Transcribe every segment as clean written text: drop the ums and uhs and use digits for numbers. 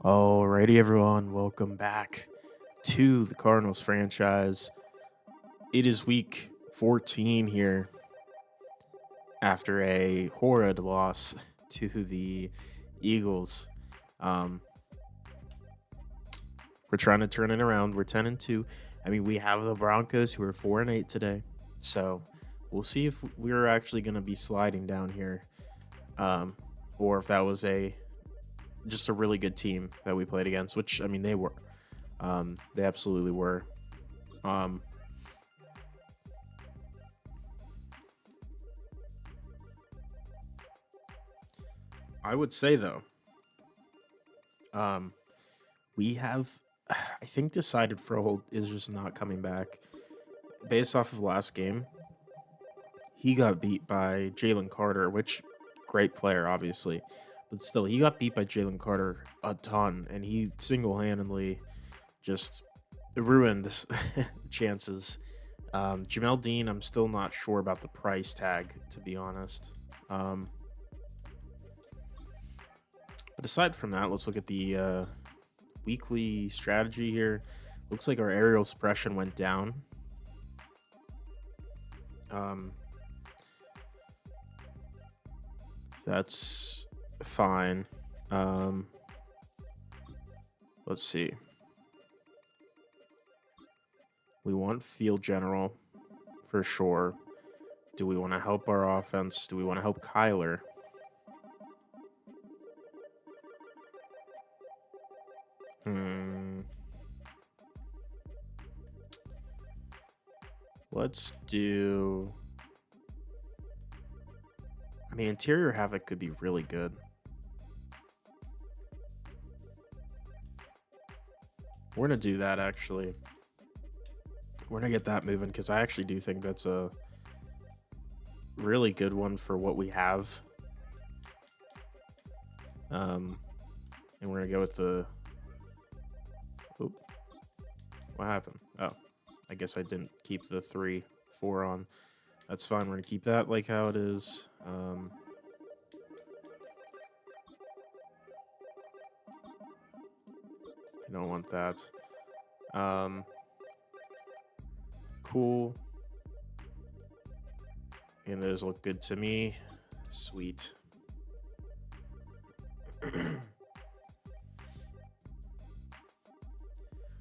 Alrighty, everyone, welcome back to the Cardinals franchise. It is week 14 here after a horrid loss to the Eagles. Um, we're trying to turn it around. We're 10-2. I mean, we have the Broncos who are 4-8 today, so we'll see if we're actually going to be sliding down here, or if that was a just a really good team that we played against. Which I mean, they were. They absolutely were. Um, I would say though, um, we have, I think, decided Froholt is just not coming back. Based off of last game, he got beat by Jalen Carter, which great player, obviously, but still, he got beat by Jalen Carter a ton, and he single handedly just ruined chances. Jamel Dean, I'm still not sure about the price tag, to be honest. But aside from that, let's look at the weekly strategy here. Looks like our aerial suppression went down. Um, that's fine. Let's see. We want field general for sure. Do we want to help our offense? Do we want to help Kyler? Hmm. Let's do. I mean, interior havoc could be really good. We're gonna do that actually. We're gonna get that moving because I actually do think that's a really good one for what we have. And we're gonna go with the. Oop, what happened? Oh, I guess I didn't keep the 3-4 on. That's fine. We're gonna keep that like how it is. I don't want that. Cool. And those look good to me. Sweet.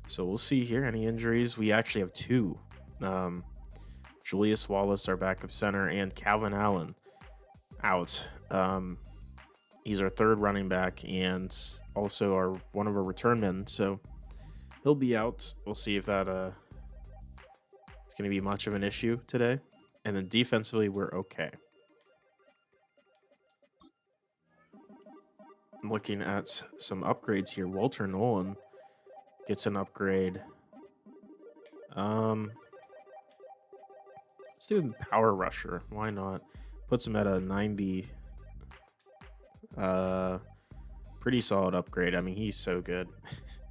So we'll see here. Any injuries? We actually have two. Julius Wallace, our backup center, and Calvin Allen out. He's our third running back and also one of our return men. So he'll be out. We'll see if that is going to be much of an issue today. And then defensively, we're okay. I'm looking at some upgrades here. Walter Nolan gets an upgrade. Let's do Power Rusher. Why not? Puts him at a 90. Pretty solid upgrade. I mean, he's so good.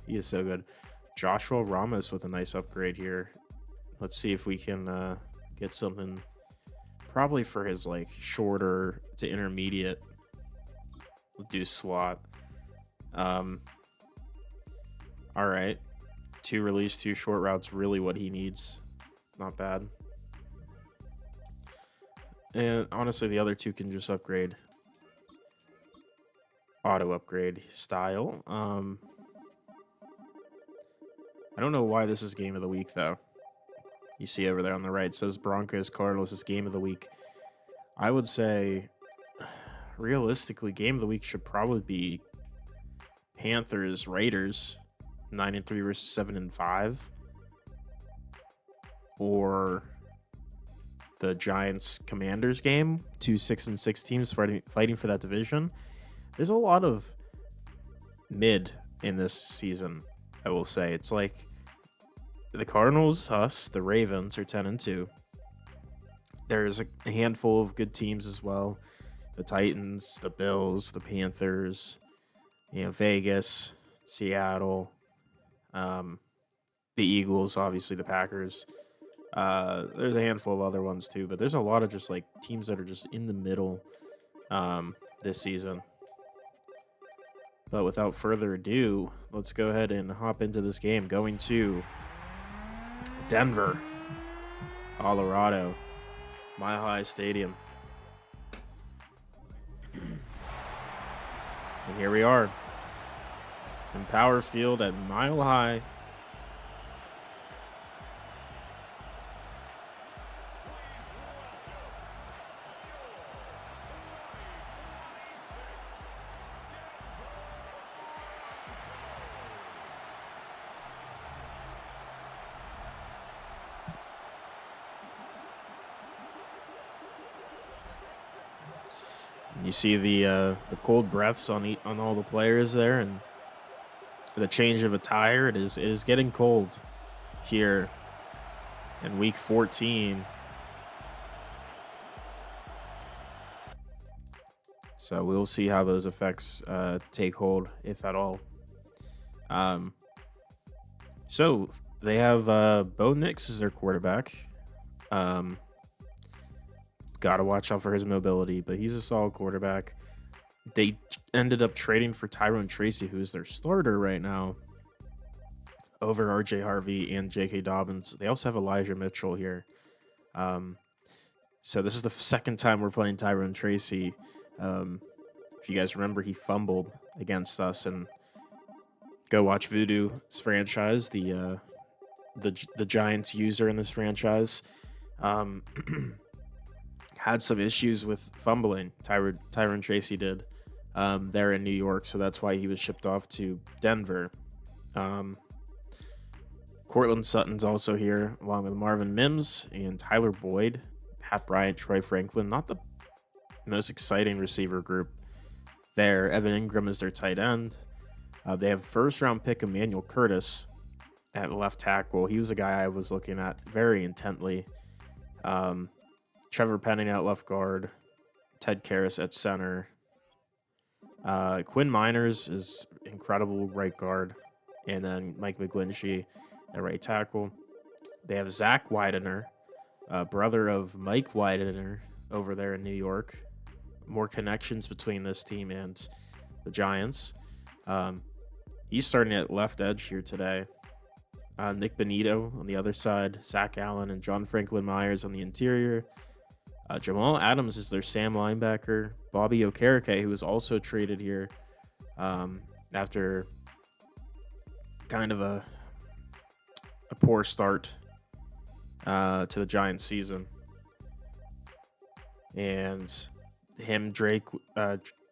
He is so good. Joshua Ramos with a nice upgrade here. Let's see if we can get something probably for his like shorter to intermediate. We'll do slot. All right. 2 release, 2 short routes, really what he needs. Not bad. And honestly, the other 2 can just upgrade. Auto upgrade style. I don't know why this is game of the week though. You see over there on the right, it says Broncos Cardinals is game of the week. I would say realistically, game of the week should probably be Panthers Raiders 9-3 versus 7-5, or the Giants Commanders game, 2 6-6 teams fighting for that division. There's a lot of mid in this season. I will say it's like the Cardinals, us, the Ravens are 10-2. There's a handful of good teams as well. The Titans, the Bills, the Panthers, Vegas, Seattle, the Eagles, obviously the Packers. There's a handful of other ones too, but there's a lot of just like teams that are just in the middle this season. But without further ado, let's go ahead and hop into this game. Going to Denver, Colorado, Mile High Stadium. And here we are in Power Field at Mile High. You see the cold breaths on all the players there, and the change of attire. It is getting cold here in week 14. So we'll see how those effects take hold, if at all. So they have Bo Nix as their quarterback. Got to watch out for his mobility, but he's a solid quarterback. They ended up trading for Tyrone Tracy, who's their starter right now, over RJ Harvey and J.K. Dobbins. They also have Elijah Mitchell here. So this is the second time we're playing Tyrone Tracy. If you guys remember, he fumbled against us, and go watch Voodoo's franchise, the Giants user in this franchise. Had some issues with fumbling. Tyrone Tracy did there in New York, so that's why he was shipped off to Denver. Cortland Sutton's also here, along with Marvin Mims and Tyler Boyd, Pat Bryant, Troy Franklin. Not the most exciting receiver group there. Evan Ingram is their tight end. They have first-round pick Emmanuel Curtis at left tackle. He was a guy I was looking at very intently. Trevor Penning at left guard, Ted Karras at center. Quinn Miners is incredible right guard, and then Mike McGlinchey at right tackle. They have Zach Widener, brother of Mike Widener over there in New York. More connections between this team and the Giants. He's starting at left edge here today. Nick Benito on the other side, Zach Allen and John Franklin Myers on the interior. Jamal Adams is their Sam linebacker. Bobby Okereke, who was also traded here after kind of a poor start to the Giants season. And him, Drake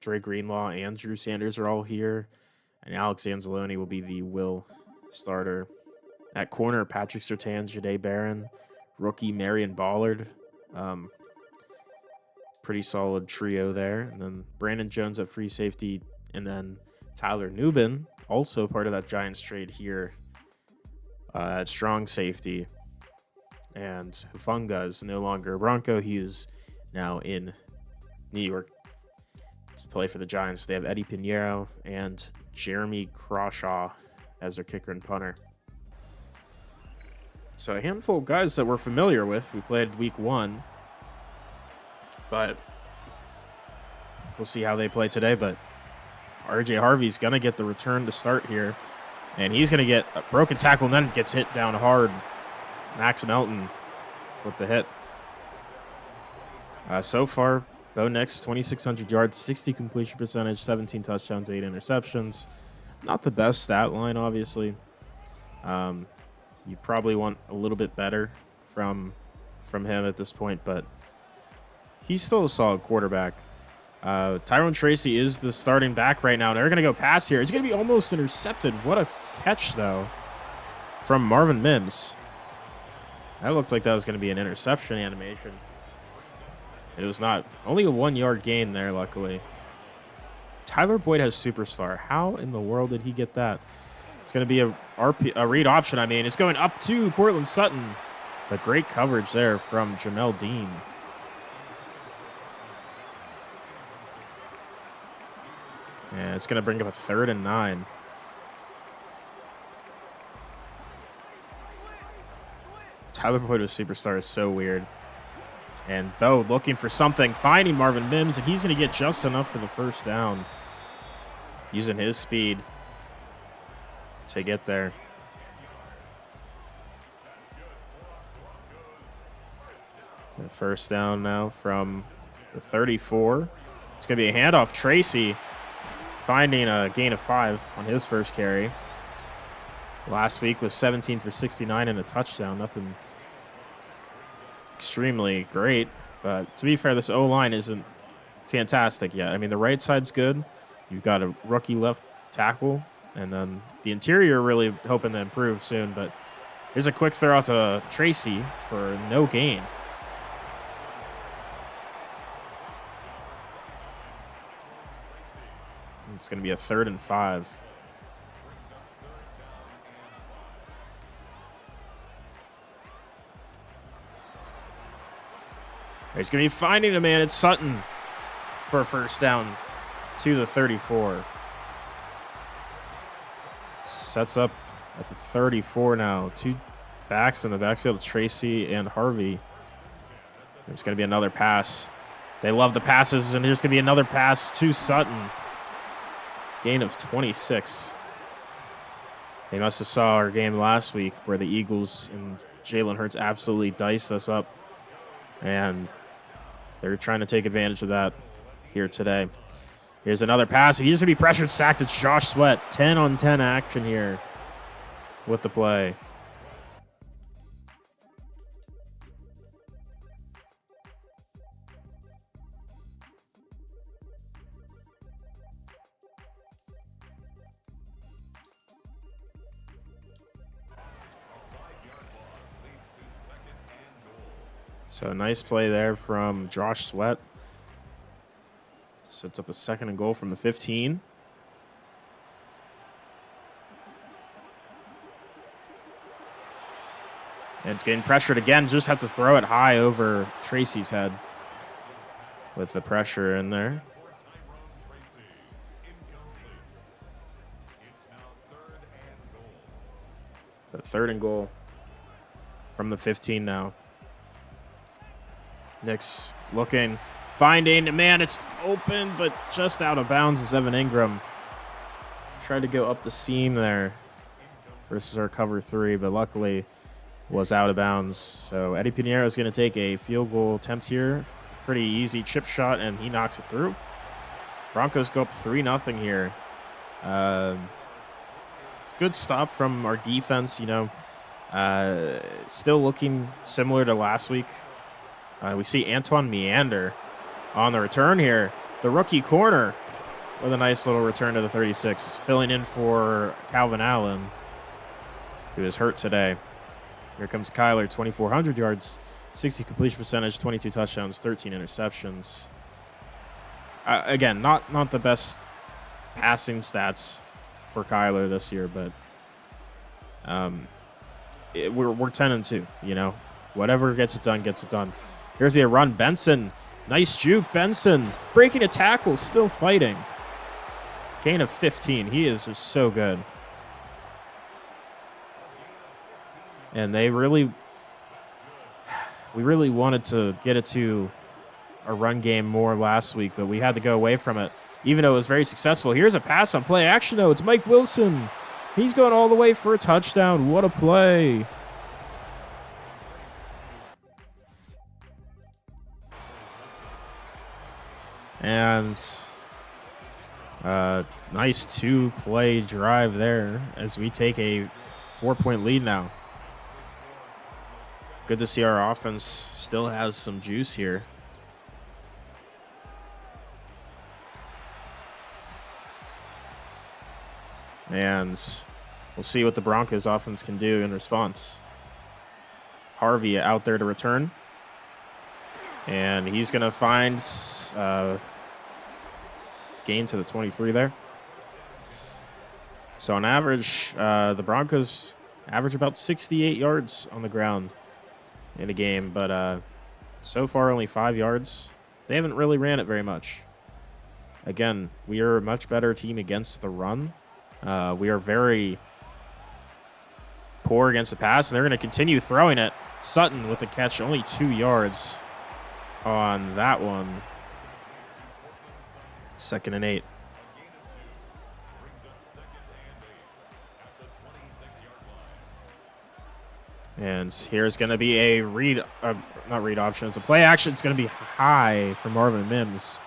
Greenlaw, and Drew Sanders are all here. And Alex Anzalone will be the will starter. At corner, Patrick Surtain, Jahdae Barron, rookie Marion Ballard. Pretty solid trio there. And then Brandon Jones at free safety. And then Tyler Nubin, also part of that Giants trade here at strong safety. And Hufanga is no longer a Bronco. He is now in New York to play for the Giants. They have Eddie Pinheiro and Jeremy Crawshaw as their kicker and punter. So a handful of guys that we're familiar with. We played week 1. But we'll see how they play today. But RJ Harvey's going to get the return to start here. And he's going to get a broken tackle and then gets hit down hard. Max Melton with the hit. So far, Bo Nix, 2,600 yards, 60 completion percentage, 17 touchdowns, 8 interceptions. Not the best stat line, obviously. You probably want a little bit better from him at this point, but he's still a solid quarterback. Tyrone Tracy is the starting back right now. They're going to go pass here. It's going to be almost intercepted. What a catch, though, from Marvin Mims. That looked like that was going to be an interception animation. It was not. Only a 1-yard gain there, luckily. Tyler Boyd has superstar. How in the world did he get that? It's going to be a read option. I mean, it's going up to Cortland Sutton. But great coverage there from Jamel Dean. And it's going to bring up a 3rd and 9. Tyler Boyd with superstar is so weird. And Bo looking for something, finding Marvin Mims, and he's going to get just enough for the first down. using his speed to get there. And first down now from the 34. It's going to be a handoff. Tracy finding a gain of 5 on his first carry. Last week was 17 for 69 and a touchdown. Nothing extremely great. But to be fair, this O-line isn't fantastic yet. I mean, the right side's good. You've got a rookie left tackle. And then the interior really hoping to improve soon. But here's a quick throw out to Tracy for no gain. It's going to be a 3rd and 5. He's going to be finding a man. It's Sutton for a first down to the 34. Sets up at the 34 now. 2 backs in the backfield, Tracy and Harvey. It's going to be another pass. They love the passes, and there's going to be another pass to Sutton. Gain of 26. They must have saw our game last week where the Eagles and Jalen Hurts absolutely diced us up. And they're trying to take advantage of that here today. Here's another pass. He used to be pressured, sacked. It's Josh Sweat. 10-on-10 action here with the play. So a nice play there from Josh Sweat. Sets up a 2nd and goal from the 15. And it's getting pressured again. Just have to throw it high over Tracy's head with the pressure in there. But 3rd and goal from the 15 now. Nick's looking, finding, man, it's open, but just out of bounds is Evan Ingram. Tried to go up the seam there versus our cover 3, but luckily was out of bounds. So Eddie Pinheiro is going to take a field goal attempt here. Pretty easy chip shot, and he knocks it through. Broncos go up 3-0 here. Good stop from our defense, still looking similar to last week. We see Antoine Meander on the return here. The rookie corner with a nice little return to the 36. Filling in for Calvin Allen, who is hurt today. Here comes Kyler, 2,400 yards, 60 completion percentage, 22 touchdowns, 13 interceptions. Again, not the best passing stats for Kyler this year, but we're 10-2. Whatever gets it done, gets it done. Here's a run. Benson. Nice juke. Benson breaking a tackle, still fighting. Gain of 15. He is just so good. And we really wanted to get it to a run game more last week, but we had to go away from it, even though it was very successful. Here's a pass on play action, though. It's Mike Wilson. He's going all the way for a touchdown. What a play. And nice 2-play drive there as we take a 4-point lead now. Good to see our offense still has some juice here. And we'll see what the Broncos offense can do in response. Harvey out there to return. And he's going to find gain to the 23 there. So on average, the Broncos average about 68 yards on the ground in a game. But so far, only 5 yards. They haven't really ran it very much. Again, we are a much better team against the run. We are very poor against the pass, and they're going to continue throwing it. Sutton with the catch, only 2 yards on that one. 2nd and 8. And here's going to be a read, not read option. It's a play action. It's going to be high for Marvin Mims.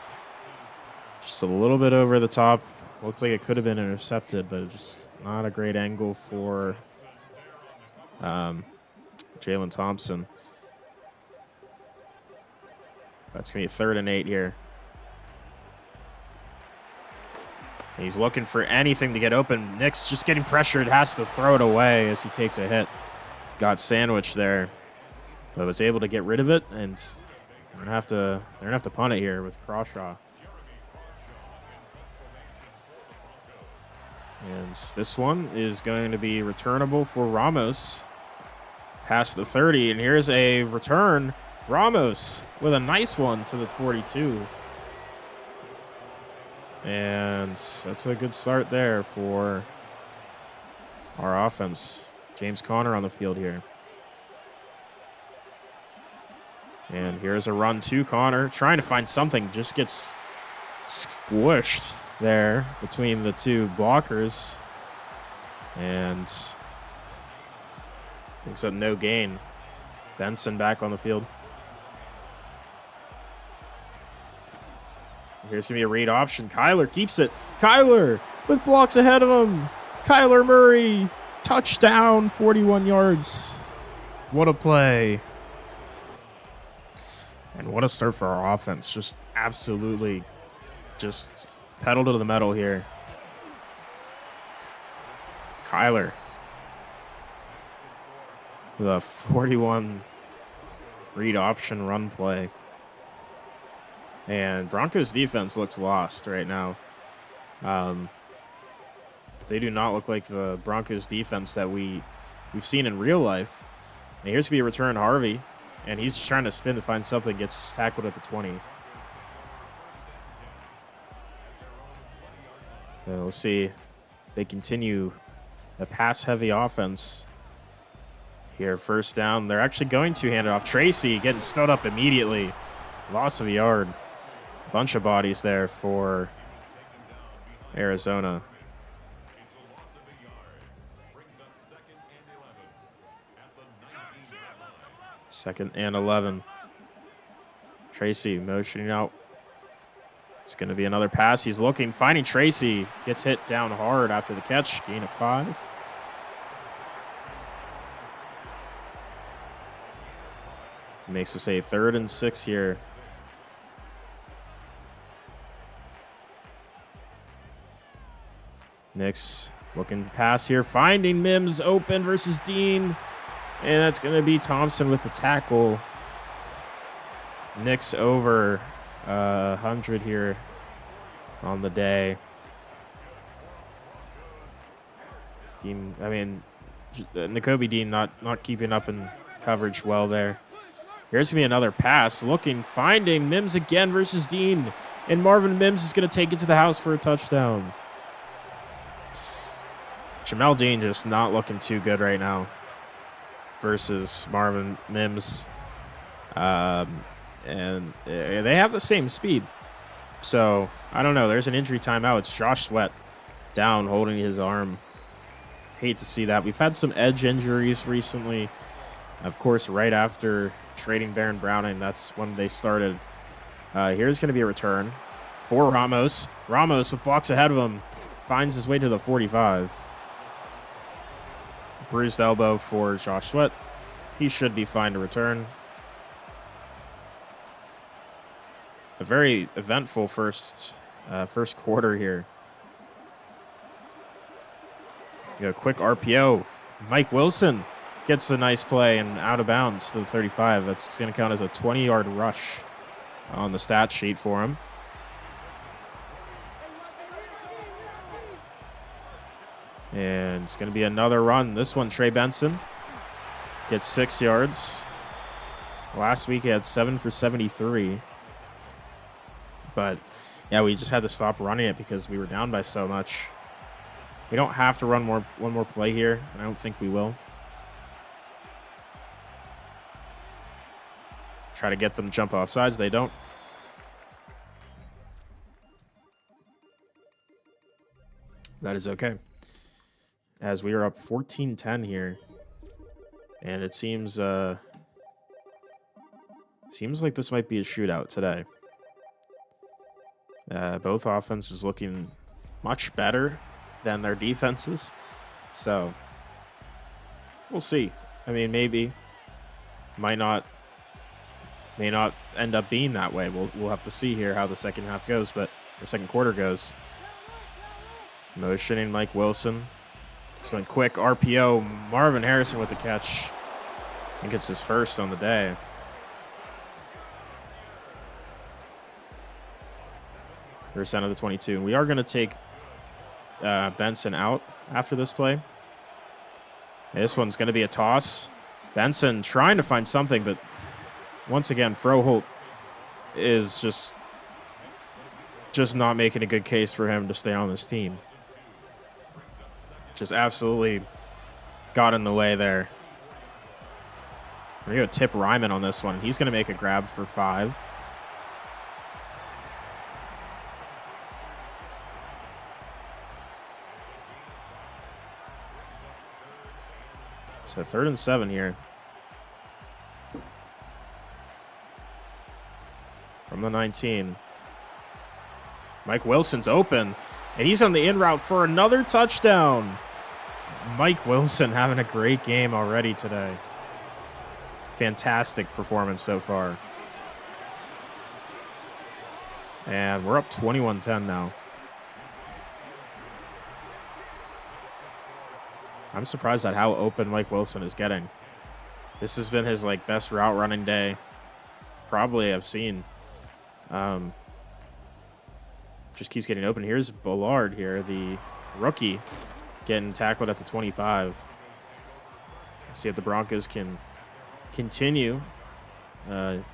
Just a little bit over the top. Looks like it could have been intercepted, but just not a great angle for Jalen Thompson. That's going to be 3rd and 8 here. He's looking for anything to get open. Nick's just getting pressured, has to throw it away as he takes a hit. Got sandwiched there, but was able to get rid of it, and they're gonna have to punt it here with Crawshaw. And this one is going to be returnable for Ramos past the 30, and here's a return. Ramos with a nice one to the 42. And that's a good start there for our offense. James Conner on the field here. And here's a run to Conner. Trying to find something. Just gets squished there between the two blockers. And picks up no gain. Benson back on the field. Here's going to be a read option. Kyler keeps it. Kyler with blocks ahead of him. Kyler Murray. Touchdown, 41 yards. What a play. And what a start for our offense. Just absolutely just pedal to the metal here. Kyler with a 41 read option run play. And Broncos defense looks lost right now. They do not look like the Broncos defense that we've seen in real life. And here's going to be a return Harvey. And he's just trying to spin to find something. Gets tackled at the 20. We'll see if they continue a pass-heavy offense here. 1st down. They're actually going to hand it off. Tracy getting stood up immediately. Loss of a yard. Bunch of bodies there for Arizona. 2nd and 11. Tracy motioning out. It's going to be another pass. He's looking, finding Tracy. Gets hit down hard after the catch. Gain of 5. Makes us a 3rd and 6 here. Knicks looking pass here. Finding Mims open versus Dean. And that's going to be Thompson with the tackle. Knicks over 100 here on the day. Dean, Nakobe Dean not keeping up in coverage well there. Here's going to be another pass. Looking, finding Mims again versus Dean. And Marvin Mims is going to take it to the house for a touchdown. Jamel Dean just not looking too good right now versus Marvin Mims. And they have the same speed. So, I don't know. There's an injury timeout. It's Josh Sweat down holding his arm. Hate to see that. We've had some edge injuries recently. Of course, right after trading Baron Browning, that's when they started. Here's going to be a return for Ramos. Ramos with blocks ahead of him. Finds his way to the 45. Bruised elbow for Josh Sweat. He should be fine to return. A very eventful first quarter here. A quick RPO. Mike Wilson gets a nice play and out of bounds to the 35. That's going to count as a 20-yard rush on the stat sheet for him. And it's going to be another run. This one, Trey Benson gets 6 yards. Last week he had 7 for 73. But, yeah, we just had to stop running it because we were down by so much. We don't have to run one more play here, and I don't think we will. Try to get them to jump off sides. They don't. That is okay. As we are up 14-10 here. And it seems like this might be a shootout today. Both offenses looking much better than their defenses. So we'll see. I mean, maybe. May not end up being that way. We'll have to see here how the second half goes, or second quarter goes. Motioning Mike Wilson. Just going quick RPO. Marvin Harrison with the catch. I think it's his first on the day. First down of the 22. We are going to take Benson out after this play. This one's going to be a toss. Benson trying to find something, but once again, Froholt is just not making a good case for him to stay on this team. Just absolutely got in the way there. We're going to tip Ryman on this one. He's going to make a grab for 5. So 3rd and 7 here. From the 19. Mike Wilson's open, and he's on the in route for another touchdown. Mike Wilson having a great game already today. Fantastic performance so far. And we're up 21-10 now. I'm surprised at how open Mike Wilson is getting. This has been his best route running day probably I've seen. Just keeps getting open. Here's Ballard here, the rookie, getting tackled at the 25. See if the Broncos can continue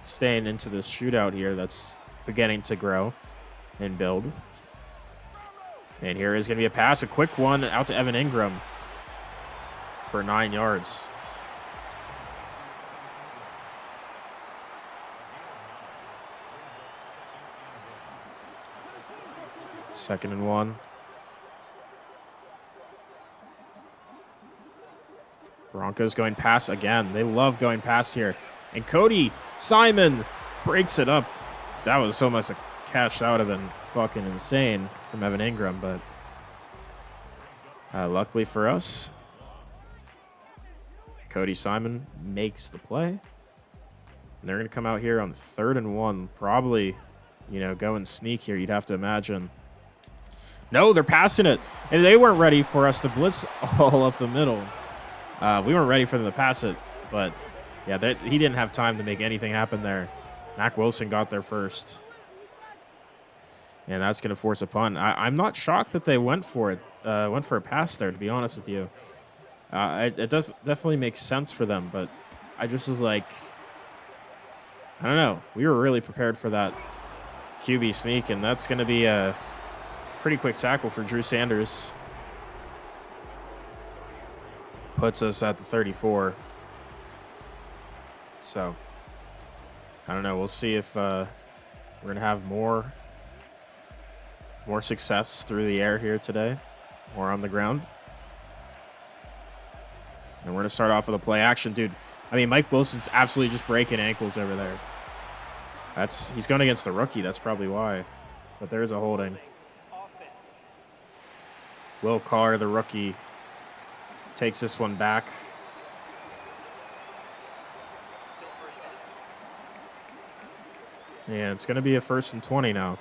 staying into this shootout here that's beginning to grow and build. And here is going to be a pass, a quick one out to Evan Ingram for 9 yards. Second and 1. Broncos going pass again. They love going pass here. And Cody Simon breaks it up. That was so much a catch. That would have been fucking insane from Evan Ingram. But luckily for us, Cody Simon makes the play. And they're going to come out here on 3rd and 1. Probably, go and sneak here, you'd have to imagine. No, they're passing it. And they weren't ready for us to blitz all up the middle. We weren't ready for them to pass it. But, yeah, he didn't have time to make anything happen there. Mac Wilson got there first. And that's going to force a punt. I'm not shocked that they went for it. Went for a pass there, to be honest with you. It does definitely makes sense for them. But I just was like, I don't know. We were really prepared for that QB sneak. And that's going to be a pretty quick tackle for Drew Sanders. Puts us at the 34. So, I don't know. We'll see if we're going to have more success through the air here today or on the ground. And we're going to start off with a play action. Dude, I mean, Mike Wilson's absolutely just breaking ankles over there. He's going against the rookie. That's probably why. But there is a holding. Will Carr, the rookie, takes this one back. And it's going to be a 1st and 20 now.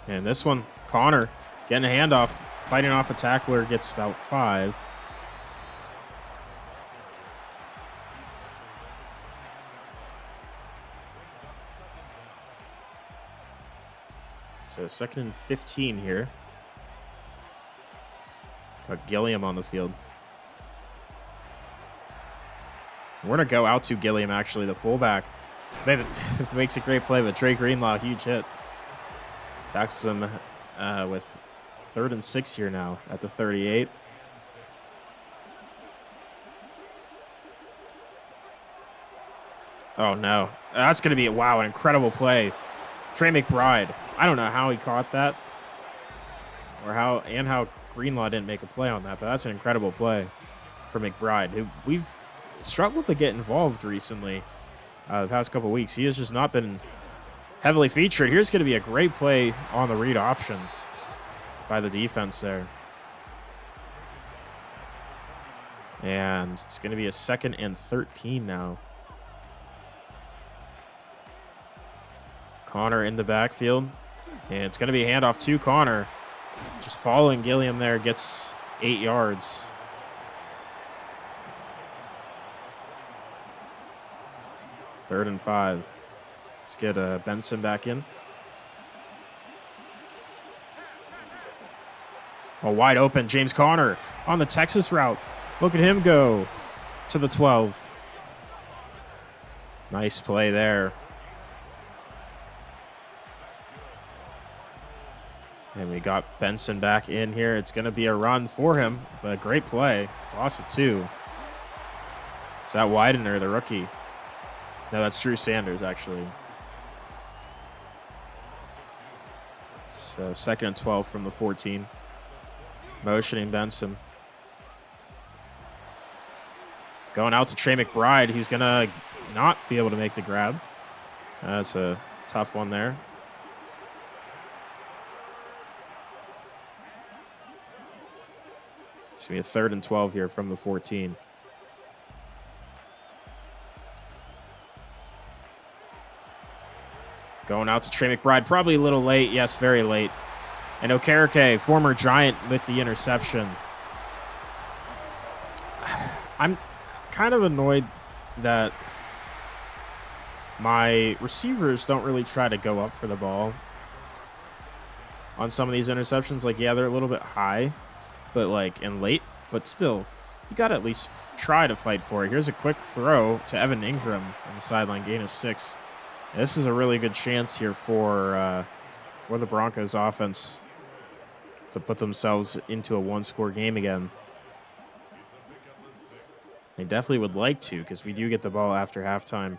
And this one, Connor getting a handoff, fighting off a tackler, gets about 5. So 2nd and 15 here. Got Gilliam on the field. We're going to go out to Gilliam, actually, the fullback. Makes a great play, but Trey Greenlaw, huge hit. Taxes him with 3rd and 6 here now at the 38. Oh, no. That's going to be, wow, an incredible play. Trey McBride. I don't know how he caught that. or how Greenlaw didn't make a play on that, but that's an incredible play for McBride, who we've struggled to get involved recently. The past couple weeks, he has just not been heavily featured. Here's going to be a great play on the read option by the defense there. And it's going to be a 2nd and 13 now. Connor in the backfield. And it's going to be a handoff to Connor. Just following Gilliam there, gets 8 yards. Third and 5. Let's get Benson back in. Oh, wide open. James Conner on the Texas route. Look at him go to the 12. Nice play there. And we got Benson back in here. It's going to be a run for him, but a great play. Loss of 2. Is that Widener, the rookie? No, that's Drew Sanders, actually. So 2nd and 12 from the 14. Motioning Benson. Going out to Trey McBride, who's going to not be able to make the grab. That's a tough one there. It's going to be a 3rd and 12 here from the 14. Going out to Trey McBride, probably a little late. Yes, very late. And Okereke, former Giant, with the interception. I'm kind of annoyed that my receivers don't really try to go up for the ball on some of these interceptions. Like, yeah, they're a little bit high, but and late, but still, you got to at least try to fight for it. Here's a quick throw to Evan Ingram on the sideline, gain of 6. This is a really good chance here for the Broncos offense to put themselves into a 1-score game again. They definitely would like to, because we do get the ball after halftime.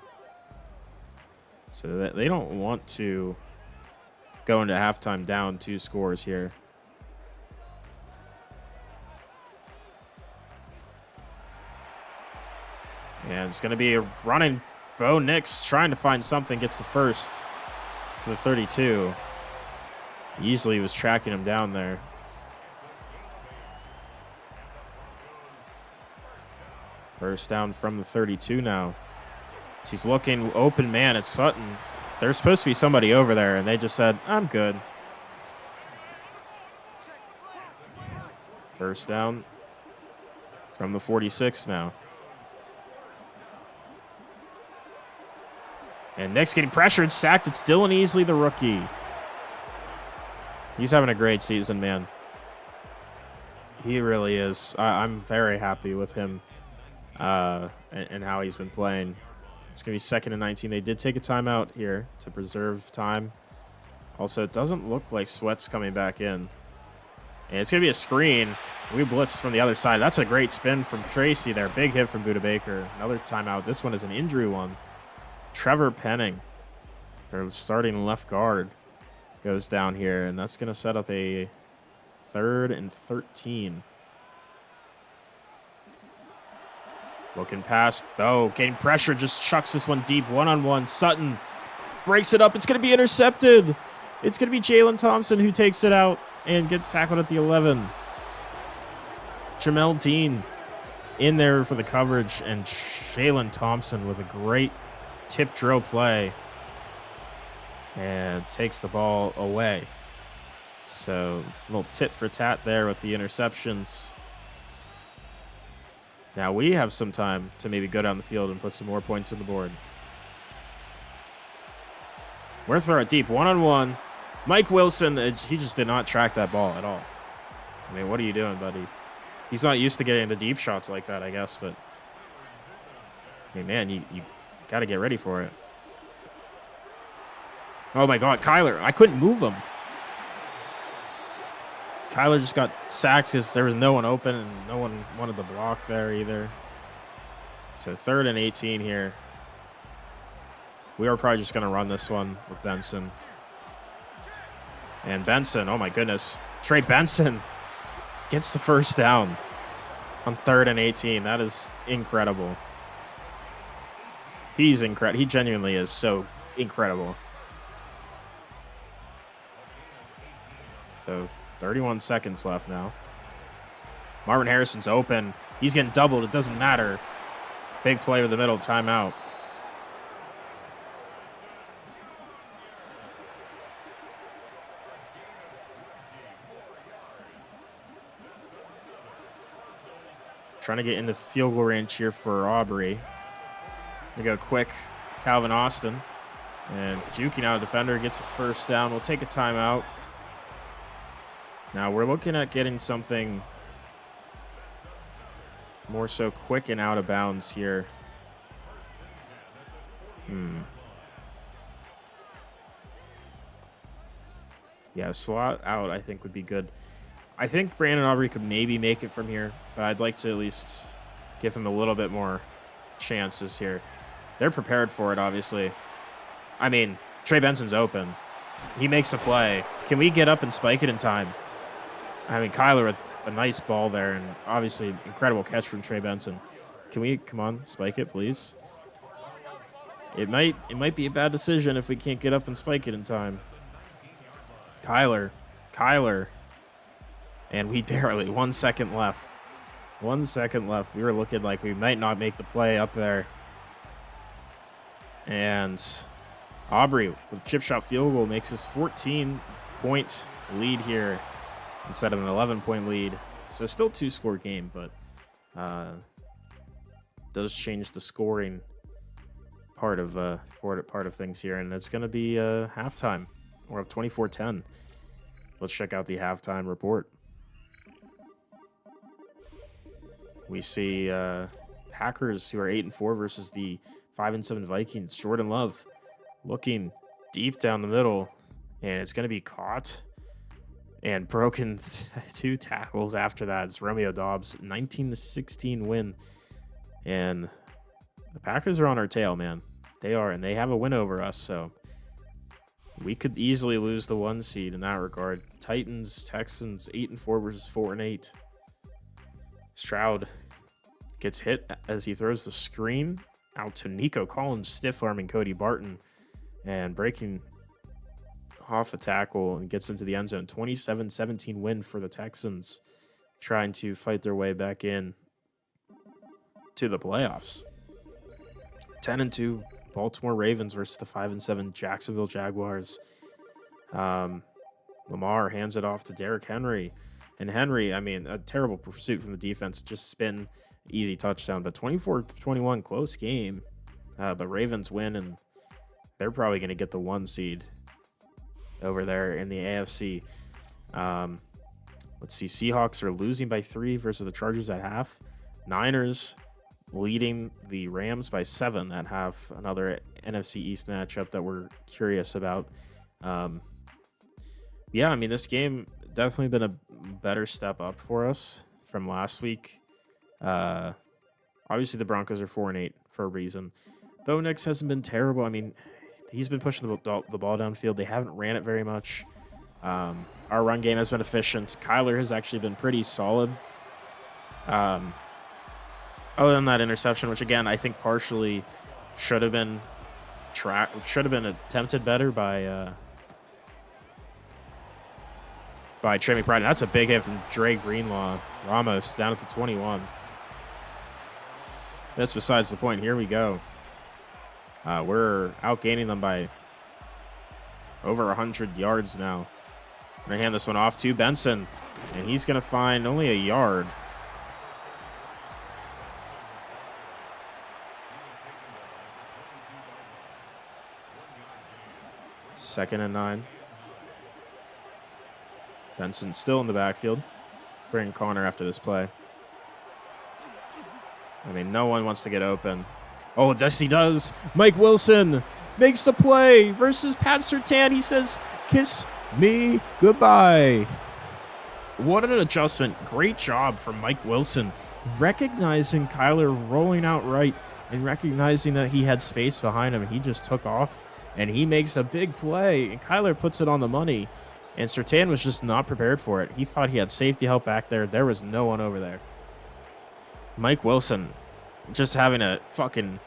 So that they don't want to go into halftime down 2 scores here. And it's going to be a running Bo Nix trying to find something, gets the first to the 32. Easily was tracking him down there. First down from the 32 now. He's looking open man at Sutton. There's supposed to be somebody over there, and they just said, I'm good. First down from the 46 now. And Nick's getting pressured, sacked. It's Dylan Easley, the rookie. He's having a great season, man. He really is. I'm very happy with him and how he's been playing. It's going to be 2nd and 19. They did take a timeout here to preserve time. Also, it doesn't look like Sweat's coming back in. And it's going to be a screen. We blitzed from the other side. That's a great spin from Tracy there. Big hit from Buda Baker. Another timeout. This one is an injury one. Trevor Penning, their starting left guard, goes down here, and that's going to set up a 3rd and 13. Looking past. Oh, getting pressure, just chucks this one deep, one-on-one. Sutton breaks it up. It's going to be intercepted. It's going to be Jalen Thompson who takes it out and gets tackled at the 11. Jamel Dean in there for the coverage, and Jalen Thompson with a great tip drill play and takes the ball away. So a little tit for tat there with the interceptions. Now we have some time to maybe go down the field and put some more points on the board. We're throwing it deep, one-on-one. Mike Wilson, he just did not track that ball at all. I mean, what are you doing, buddy? He's not used to getting the deep shots like that, I guess, but I mean, man, you got to get ready for it. Oh, my God, Kyler. I couldn't move him. Kyler just got sacked because there was no one open and no one wanted the block there either. So 3rd and 18 here. We are probably just going to run this one with Benson. And Benson, oh my goodness. Trey Benson gets the first down on 3rd and 18. That is incredible. He's incredible. He genuinely is so incredible. So 31 seconds left now. Marvin Harrison's open. He's getting doubled. It doesn't matter. Big play over the middle. Timeout. Trying to get in the field goal range here for Aubrey. They go quick. Calvin Austin. And juking out a defender. Gets a first down. We'll take a timeout. Now we're looking at getting something more so quick and out of bounds here. Yeah, slot out I think would be good. I think Brandon Aubrey could maybe make it from here, but I'd like to at least give him a little bit more chances here. They're prepared for it, obviously. I mean, Trey Benson's open. He makes a play. Can we get up and spike it in time? I mean, Kyler with a nice ball there, and obviously incredible catch from Trey Benson. Can we, come on, spike it, please? It might be a bad decision if we can't get up and spike it in time. Kyler. And we barely, 1 second left. 1 second left. We were looking like we might not make the play up there. And Aubrey with chip shot field goal makes us 14-point lead here instead of an 11-point lead. So still 2-score game, but does change the scoring part of things here. And it's going to be halftime. We're up 24-10. Let's check out the halftime report. We see Packers, who are 8-4 versus the 5-7 Vikings. Jordan Love looking deep down the middle, and it's going to be caught and broken. 2 tackles after that. It's Romeo Doubs, 19-16 win. And the Packers are on our tail, man. They are, and they have a win over us, so we could easily lose the 1 seed in that regard. Titans, Texans, 8-4 versus 4-8. Stroud gets hit as he throws the screen out to Nico Collins, stiff-arming Cody Barton and breaking off a tackle and gets into the end zone. 27-17 win for the Texans, trying to fight their way back in to the playoffs. 10-2 Baltimore Ravens versus the 5-7 Jacksonville Jaguars. Lamar hands it off to Derrick Henry. And Henry, I mean, a terrible pursuit from the defense. Just spin, easy touchdown. But 24-21, close game. But Ravens win, and they're probably going to get the 1 seed over there in the AFC. Let's see. Seahawks are losing by 3 versus the Chargers at half. Niners leading the Rams by 7 at half. Another NFC East matchup that we're curious about. Yeah, I mean, this game definitely been a better step up for us from last week. Obviously, the Broncos are 4-8 for a reason. Bo Nix hasn't been terrible. I mean, he's been pushing the ball downfield. They haven't ran it very much. Our run game has been efficient. Kyler has actually been pretty solid. Other than that interception, which again I think partially should have been attempted better by Trey McBride. That's a big hit from Dre Greenlaw. Ramos down at the 21. That's besides the point. Here we go. We're outgaining them by over 100 yards now. I'm going to hand this one off to Benson, and he's going to find only a yard. Second and 9. Benson still in the backfield. Bring Connor after this play. I mean, no one wants to get open. Oh, yes, he does. Mike Wilson makes the play versus Pat Surtain. He says, "Kiss me goodbye." What an adjustment. Great job from Mike Wilson, recognizing Kyler rolling out right and recognizing that he had space behind him. He just took off, and he makes a big play, and Kyler puts it on the money. And Surtain was just not prepared for it. He thought he had safety help back there. There was no one over there. Mike Wilson just having a fucking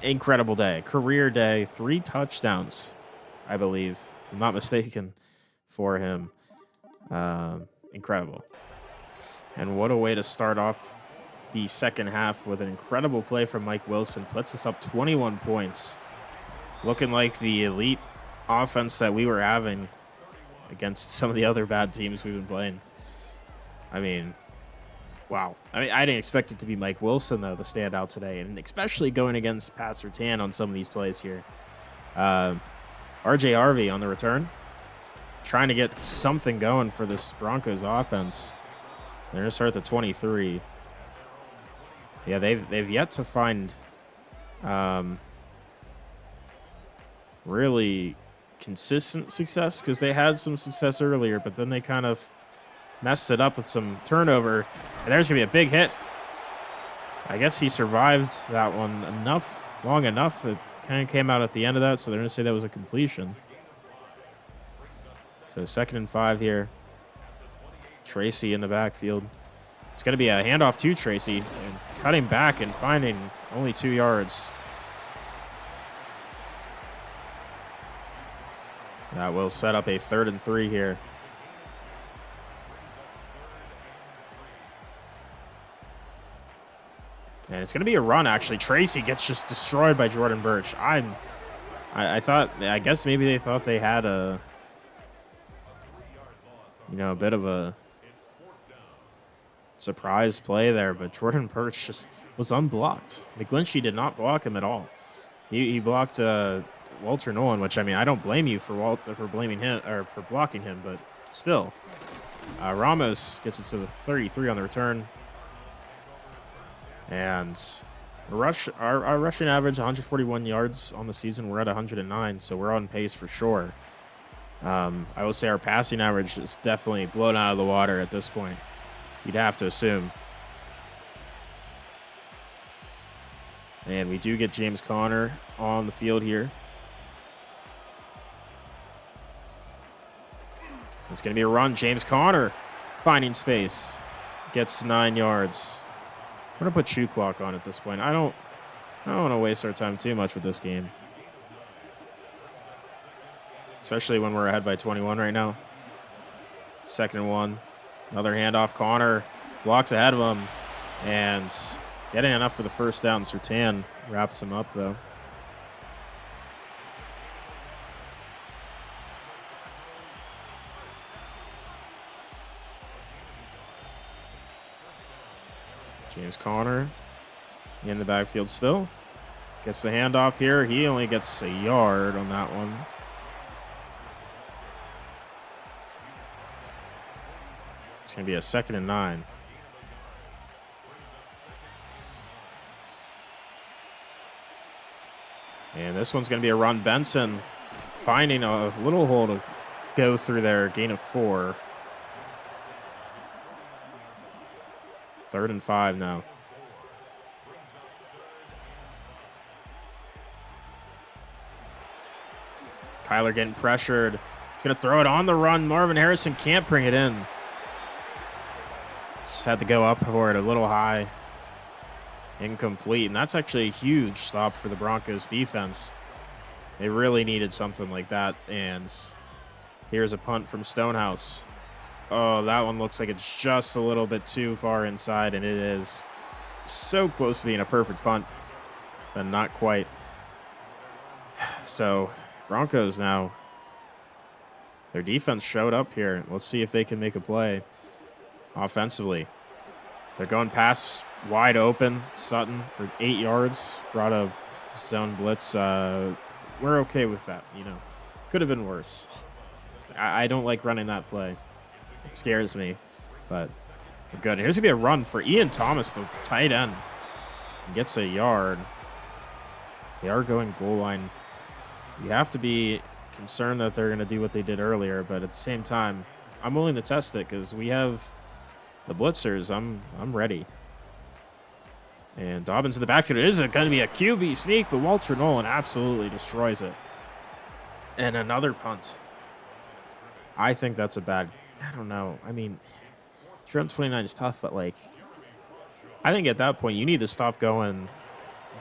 incredible day. Career day. 3 touchdowns, I believe, if I'm not mistaken, for him. Incredible. And what a way to start off the second half with an incredible play from Mike Wilson. Puts us up 21 points. Looking like the elite offense that we were having against some of the other bad teams we've been playing. I mean, wow. I mean, I didn't expect it to be Mike Wilson, though, to stand out today, and especially going against Pat Surtain on some of these plays here. RJ Harvey on the return, trying to get something going for this Broncos offense. They're going to start at the 23. Yeah, they've yet to find really consistent success, because they had some success earlier, but then they kind of messed it up with some turnover. And there's going to be a big hit. I guess he survived that one long enough. It kind of came out at the end of that, so they're going to say that was a completion. So 2nd and 5 here. Tracy in the backfield. It's going to be a handoff to Tracy, and cutting back and finding only 2 yards. That will set up a 3rd and 3 here. And it's going to be a run, actually. Tracy gets just destroyed by Jordan Birch. I guess maybe they thought they had a bit of a surprise play there, but Jordan Birch just was unblocked. McGlinchey did not block him at all. He blocked Walter Nolan, which, I mean, I don't blame you for blaming him or for blocking him, but still. Ramos gets it to the 33 on the return. And our rushing average, 141 yards on the season. We're at 109, so we're on pace for sure. I will say our passing average is definitely blown out of the water at this point. You'd have to assume. And we do get James Conner on the field here. It's going to be a run. James Conner finding space. Gets 9 yards. I'm going to put shoe clock on at this point. I don't want to waste our time too much with this game. Especially when we're ahead by 21 right now. 2nd and 1. Another handoff. Conner blocks ahead of him. And getting enough for the first down. Surtain wraps him up, though. James Conner in the backfield still. Gets the handoff here. He only gets a yard on that one. It's going to be a 2nd and 9. And this one's going to be a run. Benson finding a little hole to go through there. Gain of 4. 3rd and 5 now. Kyler getting pressured. He's going to throw it on the run. Marvin Harrison can't bring it in. Just had to go up for it a little high. Incomplete. And that's actually a huge stop for the Broncos defense. They really needed something like that. And here's a punt from Stonehouse. Oh, that one looks like it's just a little bit too far inside, and it is so close to being a perfect punt, but not quite. So, Broncos now, their defense showed up here. Let's see if they can make a play offensively. They're going pass wide open. Sutton for 8 yards, brought a zone blitz. We're okay with that, Could have been worse. I don't like running that play. It scares me, but we're good. Here's going to be a run for Ian Thomas, the tight end. He gets a yard. They are going goal line. You have to be concerned that they're going to do what they did earlier, but at the same time, I'm willing to test it because we have the blitzers. I'm ready. And Dobbins in the backfield. It is going to be a QB sneak, but Walter Nolan absolutely destroys it. And another punt. I think that's a bad. I don't know. I mean, Jerome 29 is tough, but like, I think at that point you need to stop going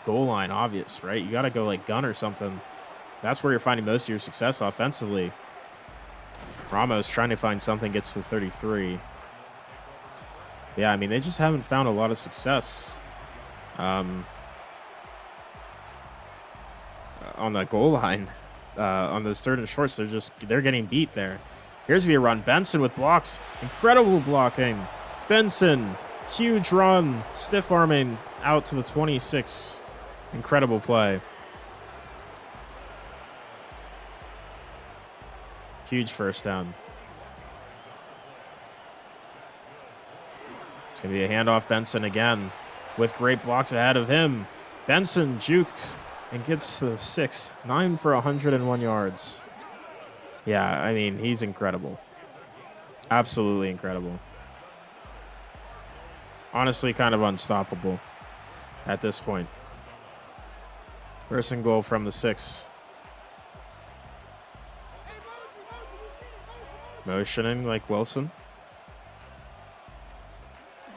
goal line obvious, right? You got to go like gun or something. That's where you're finding most of your success offensively. Ramos trying to find something, gets to 33. Yeah, I mean, they just haven't found a lot of success on the goal line. On those third and shorts, they're getting beat there. Here's a run. Benson with blocks. Incredible blocking. Benson, huge run. Stiff arming out to the 26. Incredible play. Huge first down. It's going to be a handoff. Benson again with great blocks ahead of him. Benson jukes and gets to the 6. 9 for 101 yards. Yeah, I mean, he's incredible. Absolutely incredible. Honestly, kind of unstoppable at this point. First and goal from the 6. Motioning like Wilson.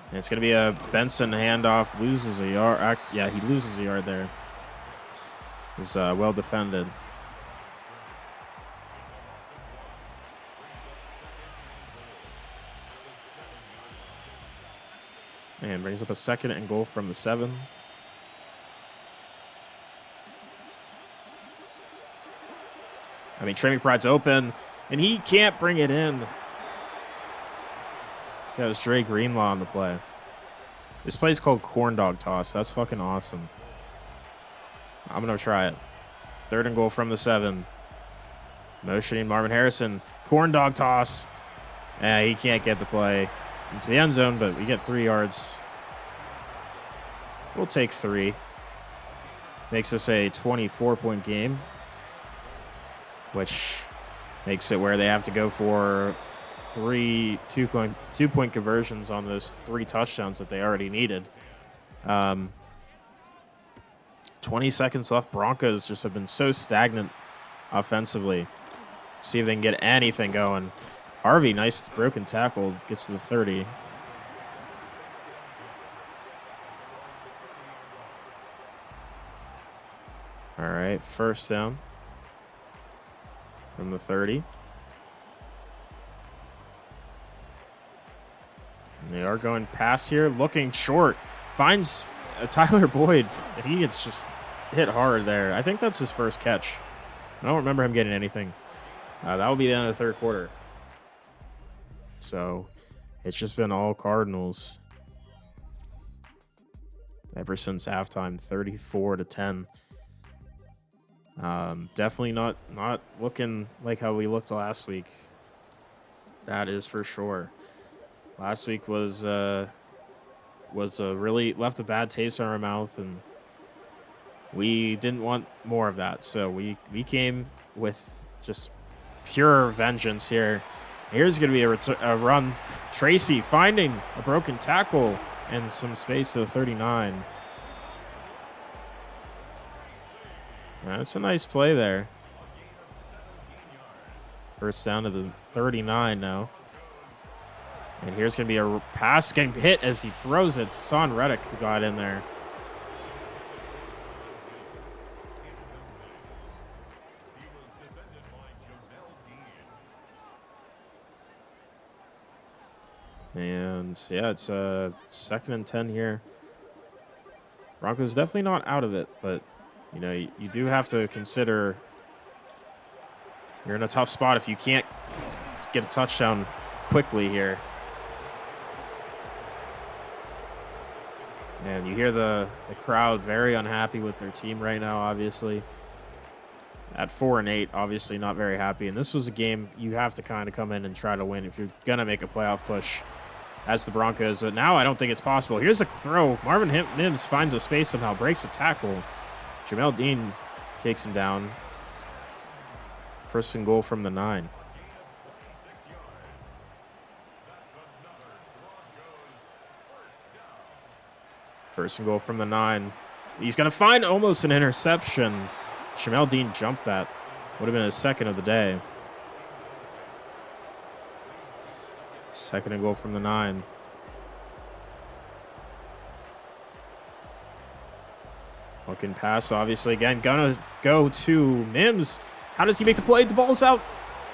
And it's going to be a Benson handoff. Loses a yard. Yeah, he loses a yard there. He's well defended. And brings up a second and goal from the 7. I mean, Trey McBride's open, and he can't bring it in. That was Dre Greenlaw on the play. This play's called Corn Dog Toss. That's fucking awesome. I'm going to try it. Third and goal from the 7. Motioning Marvin Harrison. Corn Dog Toss. He can't get the play into the end zone, but we get 3 yards. We'll take 3. Makes us a 24-point game, which makes it where they have to go for 3 two-point conversions on those 3 touchdowns that they already needed. 20 seconds left. Broncos just have been so stagnant offensively. See if they can get anything going. Harvey, nice broken tackle, gets to the 30. All right, first down from the 30. And they are going pass here, looking short. Finds Tyler Boyd. He gets just hit hard there. I think that's his first catch. I don't remember him getting anything. That will be the end of the third quarter. So it's just been all Cardinals ever since halftime, 34-10. Definitely not looking like how we looked last week. That is for sure. Last week was really left a bad taste in our mouth, and we didn't want more of that. So we came with just pure vengeance here. Here's going to be a run. Tracy finding a broken tackle and some space to the 39. That's a nice play there. First down to the 39 now. And here's going to be a pass getting hit as he throws it. Son Reddick got in there. And yeah, it's a 2nd and 10 here. Broncos definitely not out of it, but you know, you do have to consider you're in a tough spot if you can't get a touchdown quickly here. And you hear the crowd very unhappy with their team right now, obviously. At 4-8, obviously not very happy. And this was a game you have to kind of come in and try to win if you're going to make a playoff push as the Broncos. But now I don't think it's possible. Here's a throw. Marvin Mims finds a space somehow, breaks a tackle. Jamel Dean takes him down. First and goal from the 9. First and goal from the 9. He's going to find almost an interception. Jamel Dean jumped that. Would have been his second of the day. 2nd and goal from the 9. Looking pass, obviously. Again, gonna go to Mims. How does he make the play? The ball's out.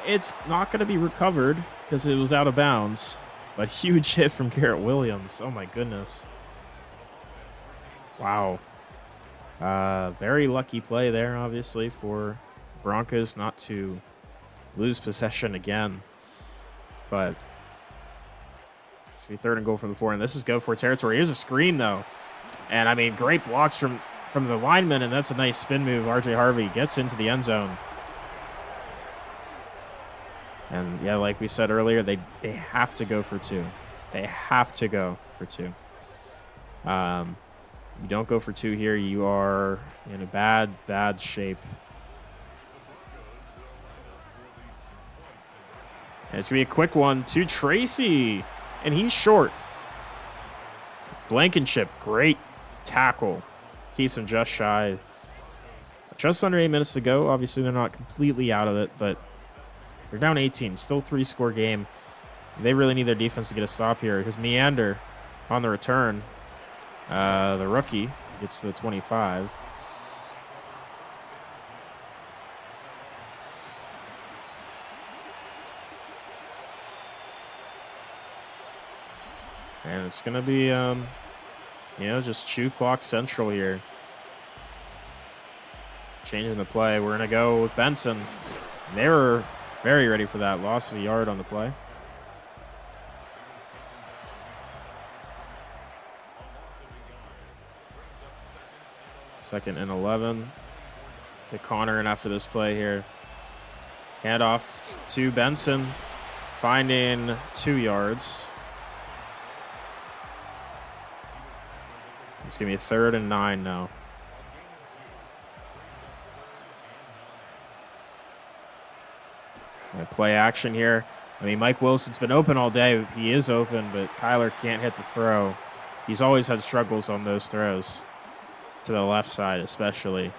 It's not going to be recovered because it was out of bounds. But huge hit from Garrett Williams. Oh, my goodness. Wow. Very lucky play there, obviously, for Broncos not to lose possession again. But it's going to be 3rd and goal from the 4. And this is go for territory. Here's a screen, though. And, I mean, great blocks from the lineman. And that's a nice spin move. RJ Harvey gets into the end zone. And, yeah, like we said earlier, they have to go for 2. They have to go for 2. You don't go for 2 here, you are in a bad shape. And it's going to be a quick one to Tracy. And he's short. Blankenship, great tackle. Keeps him just shy. Just under 8 minutes to go. Obviously, they're not completely out of it, but they're down 18. Still 3-score game. They really need their defense to get a stop here because Meander on the return. The rookie gets the 25. And it's going to be, just chew clock central here. Changing the play. We're going to go with Benson. They were very ready for that. Loss of a yard on the play. Second and 11. Get Connor in after this play here. Handoff to Benson. Finding 2 yards. It's going to be a 3rd and 9 now. Play action here. I mean, Mike Wilson's been open all day. He is open, but Kyler can't hit the throw. He's always had struggles on those throws, to the left side especially.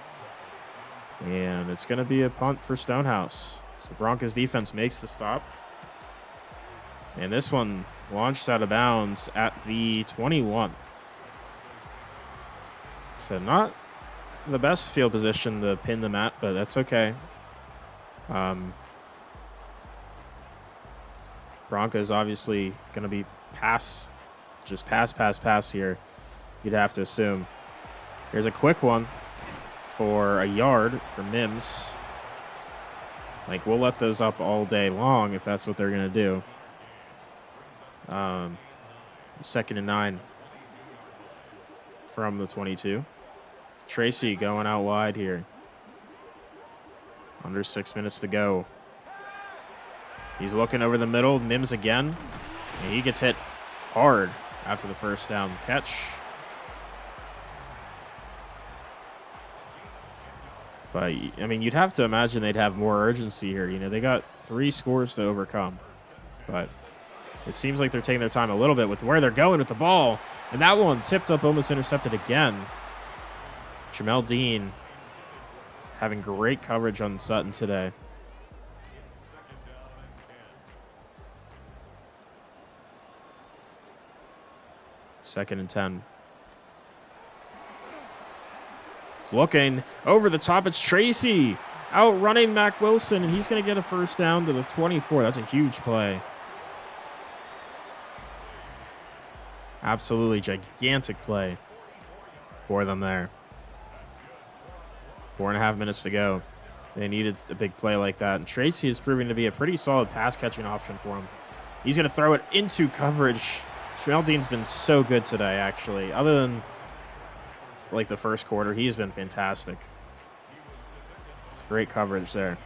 And it's going to be a punt for Stonehouse. So Broncos defense makes the stop. And this one launched out of bounds at the 21. So not the best field position to pin them at, but that's okay. Broncos obviously going to be pass here, you'd have to assume. Here's a quick one for a yard for Mims. Like, we'll let those up all day long if that's what they're going to do. 2nd and 9 from the 22. Tracy going out wide here. Under 6 minutes to go. He's looking over the middle. Mims again. And he gets hit hard after the first down catch. But, I mean, you'd have to imagine they'd have more urgency here. You know, they got 3 scores to overcome. But it seems like they're taking their time a little bit with where they're going with the ball. And that one tipped up, almost intercepted again. Jamel Dean having great coverage on Sutton today. Second and 10. He's looking over the top. It's Tracy outrunning Mac Wilson, and he's going to get a first down to the 24. That's a huge play. Absolutely gigantic play for them there. 4.5 minutes to go. They needed a big play like that, and Tracy is proving to be a pretty solid pass-catching option for him. He's going to throw it into coverage. Jamel Dean's been so good today, actually. Other than, like, the first quarter, he's been fantastic. It's great coverage there.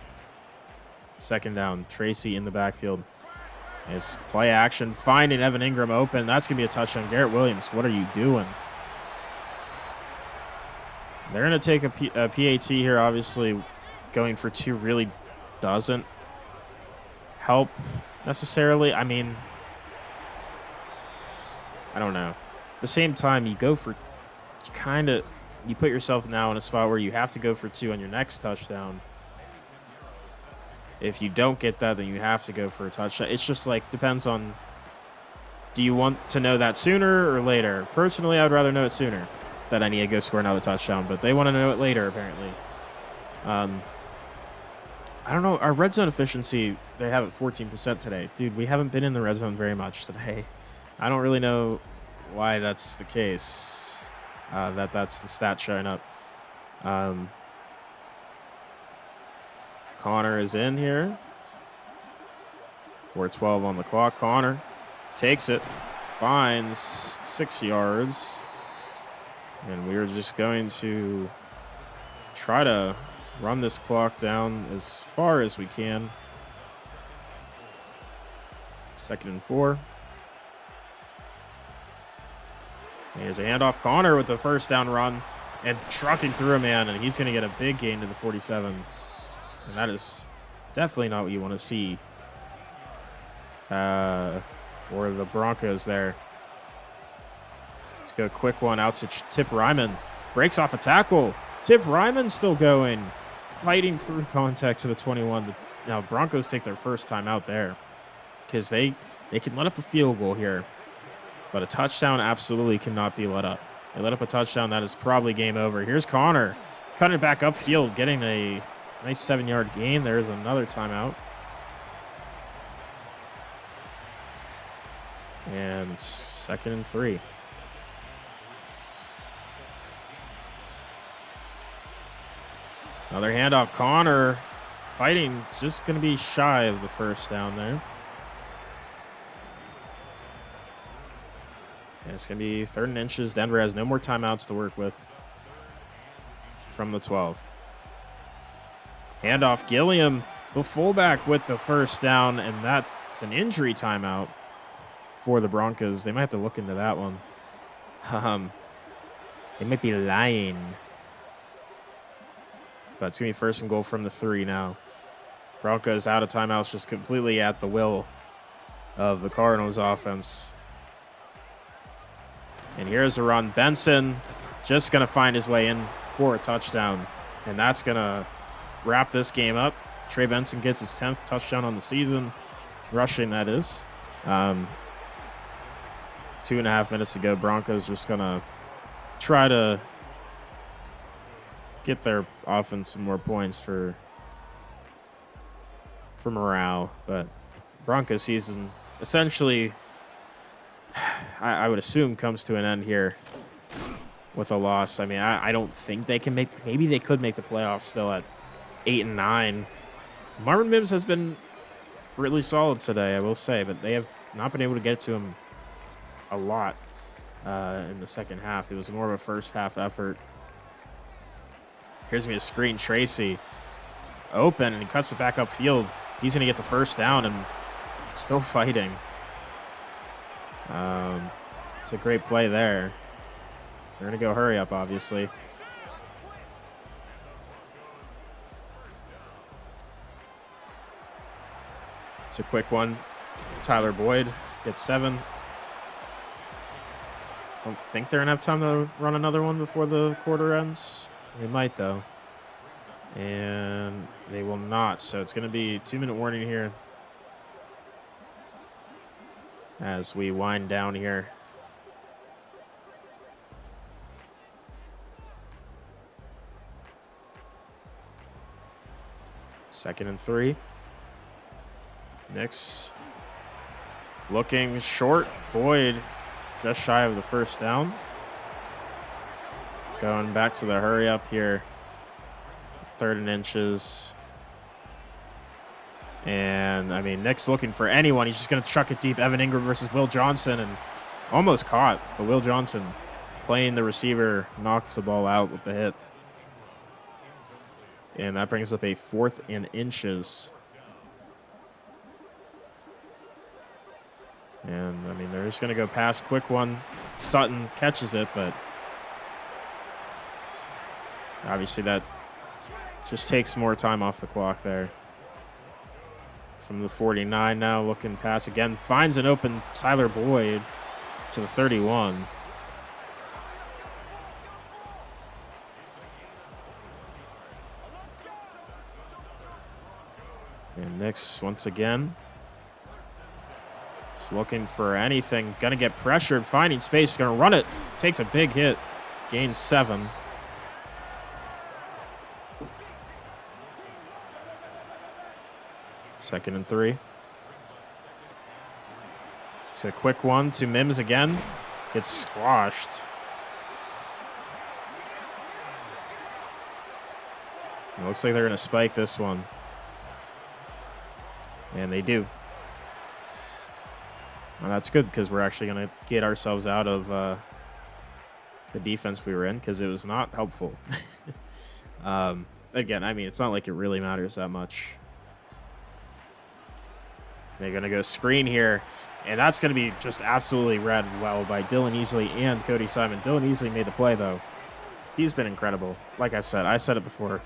Second down, Tracy in the backfield. It's play action, finding Evan Ingram open. That's going to be a touchdown. Garrett Williams, what are you doing? They're going to take a PAT here, obviously. Going for 2 really doesn't help necessarily. I mean, I don't know. At the same time, you put yourself now in a spot where you have to go for 2 on your next touchdown. If you don't get that, then you have to go for a touchdown. It's just like, depends on Do you want to know that sooner or later? Personally, I'd rather know it sooner, that I need to go score another touchdown, but they want to know it later, apparently. I don't know. Our red zone efficiency, they have it 14% today. Dude, we haven't been in the red zone very much today. I don't really know why that's the case, that's the stat showing up. Connor is in here. 4:12 on the clock. Connor takes it, finds 6 yards, and we're just going to try to run this clock down as far as we can. 2nd and 4. Here's a handoff. Connor with the first down run and trucking through a man, and he's going to get a big gain to the 47. And that is definitely not what you want to see for the Broncos there. Let's go quick one out to Tip Ryman. Breaks off a tackle. Tip Ryman still going. Fighting through contact to the 21. Now, Broncos take their first time out there because they can let up a field goal here. But a touchdown absolutely cannot be let up. They let up a touchdown, that is probably game over. Here's Connor cutting it back upfield, getting a nice 7-yard gain. There's another timeout. And 2nd and 3. Another handoff. Connor fighting, just going to be shy of the first down there. And it's going to be 3rd and inches. Denver has no more timeouts to work with from the 12. Handoff. Gilliam, the fullback, with the first down, and that's an injury timeout for the Broncos. They might have to look into that one. They might be lying. But it's going to be 1st and goal from the 3 now. Broncos out of timeouts, just completely at the will of the Cardinals offense. And here's a run. Benson just going to find his way in for a touchdown. And that's going to wrap this game up. Trey Benson gets his 10th touchdown on the season. Rushing, that is. 2.5 minutes to go. Broncos just going to try to get their offense some more points for morale. But Broncos season essentially, I would assume, comes to an end here with a loss. I mean, I don't think they can make, maybe they could make the playoffs still at 8 and 9. Marvin Mims has been really solid today, I will say, but they have not been able to get to him a lot in the second half. It was more of a first half effort. Here's me a screen. Tracy open, and he cuts it back upfield. He's going to get the first down and still fighting. It's a great play there. They're going to go hurry up, obviously. It's a quick one. Tyler Boyd gets 7. I don't think they're going to have time to run another one before the quarter ends. They might, though. And they will not. So it's going to be 2-minute warning here as we wind down here. Second and 3. Knicks looking short. Boyd just shy of the first down. Going back to the hurry up here. 3rd and inches. And, I mean, Nick's looking for anyone. He's just going to chuck it deep. Evan Ingram versus Will Johnson, and almost caught. But Will Johnson, playing the receiver, knocks the ball out with the hit. And that brings up a 4th and inches. And, I mean, they're just going to go pass. Quick one. Sutton catches it, but obviously that just takes more time off the clock there. From the 49 now, looking pass again. Finds an open Tyler Boyd to the 31. And Knicks once again He's looking for anything. Gonna get pressured. Finding space. Gonna run it. Takes a big hit. Gains 7. Second and 3. It's a quick one to Mims again. Gets squashed. It looks like they're going to spike this one. And they do. Well, that's good because we're actually going to get ourselves out of the defense we were in because it was not helpful. Again, I mean, it's not like it really matters that much. They're going to go screen here. And that's going to be just absolutely read well by Dylan Easley and Cody Simon. Dylan Easley made the play, though. He's been incredible. Like I said it before.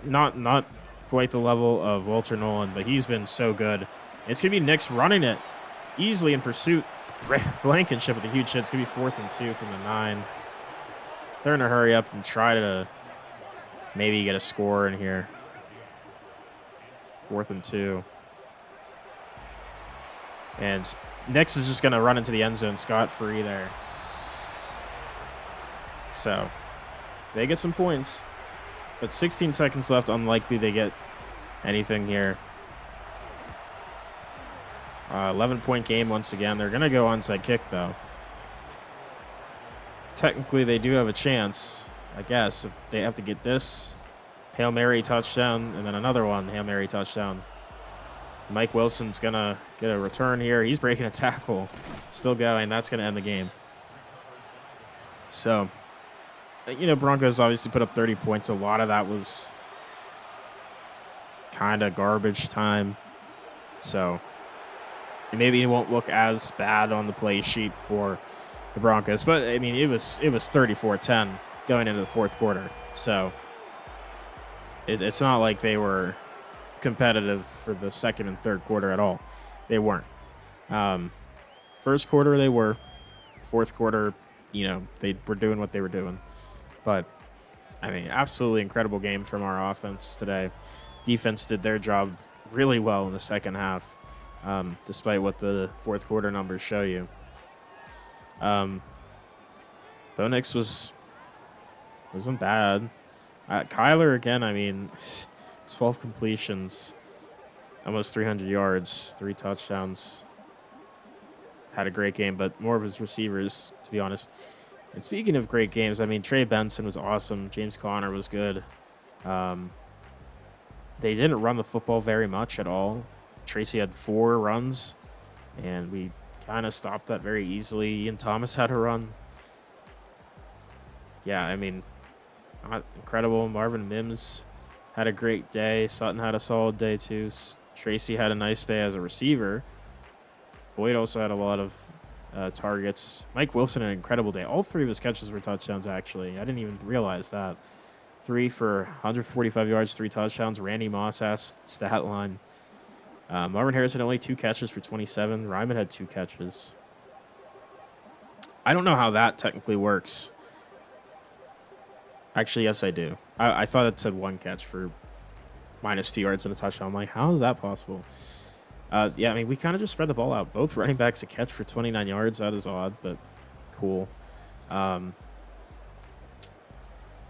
Not quite the level of Walter Nolan, but he's been so good. It's going to be Nix running it. Easily in pursuit. Blankenship with a huge hit. It's going to be 4th and 2 from the 9. They're going to hurry up and try to maybe get a score in here. 4th and 2. And Nix is just going to run into the end zone scot-free there. So, they get some points. But 16 seconds left. Unlikely they get anything here. 11-point game once again. They're going to go onside kick, though. Technically, they do have a chance, I guess. If they have to get this. Hail Mary touchdown, and then another one. Hail Mary touchdown. Mike Wilson's going to get a return here. He's breaking a tackle. Still going. That's going to end the game. So, you know, Broncos obviously put up 30 points. A lot of that was kind of garbage time. So, maybe it won't look as bad on the play sheet for the Broncos. But, I mean, it was 34-10 going into the fourth quarter. So, it's not like they were competitive for the second and third quarter at all. They weren't. First quarter they were. Fourth quarter, you know, they were doing what they were doing. But I mean, absolutely incredible game from our offense today. Defense did their job really well in the second half, despite what the fourth quarter numbers show you. Bo Nix wasn't bad. Kyler again, I mean, 12 completions, almost 300 yards, 3 touchdowns. Had a great game, but more of his receivers, to be honest. And speaking of great games, I mean, Trey Benson was awesome. James Conner was good. They didn't run the football very much at all. Tracy had 4 runs, and we kind of stopped that very easily. Ian Thomas had a run. Yeah, I mean, not incredible. Marvin Mims had a great day. Sutton had a solid day, too. Tracy had a nice day as a receiver. Boyd also had a lot of targets. Mike Wilson had an incredible day. All 3 of his catches were touchdowns, actually. I didn't even realize that. 3 for 145 yards, 3 touchdowns. Randy Moss stat line. Marvin Harris had only 2 catches for 27. Ryman had 2 catches. I don't know how that technically works. Actually, yes, I do. I thought it said 1 catch for -2 yards and a touchdown. I'm like, how is that possible? Yeah, I mean, we kind of just spread the ball out. Both running backs a catch for 29 yards. That is odd, but cool.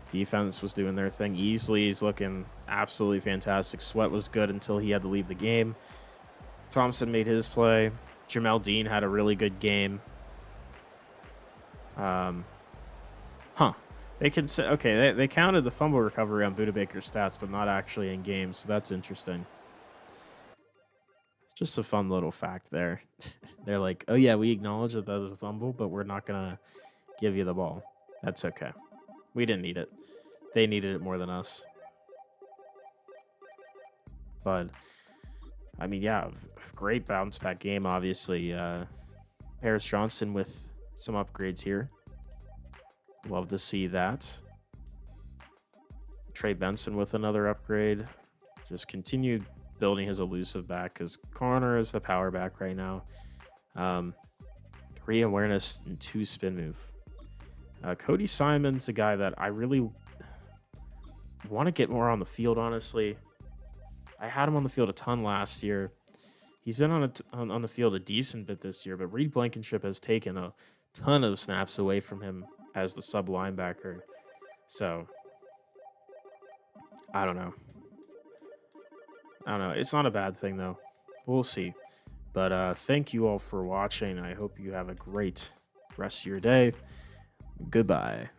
Defense was doing their thing. Easley's looking absolutely fantastic. Sweat was good until he had to leave the game. Thompson made his play. Jamel Dean had a really good game. They can say, okay, they counted the fumble recovery on Budda Baker's stats, but not actually in games, so that's interesting. It's just a fun little fact there. They're like, oh yeah, we acknowledge that was a fumble, but we're not going to give you the ball. That's okay. We didn't need it. They needed it more than us. But, I mean, yeah, great bounce back game, obviously. Paris Johnson with some upgrades here. Love to see that. Trey Benson with another upgrade. Just continue building his elusive back because Connor is the power back right now. 3 awareness and 2 spin move. Cody Simon's a guy that I really want to get more on the field, honestly. I had him on the field a ton last year. He's been on the field a decent bit this year, but Reed Blankenship has taken a ton of snaps away from him as the sub linebacker. So I don't know. It's not a bad thing though. We'll see. But thank you all for watching. I hope you have a great rest of your day. Goodbye.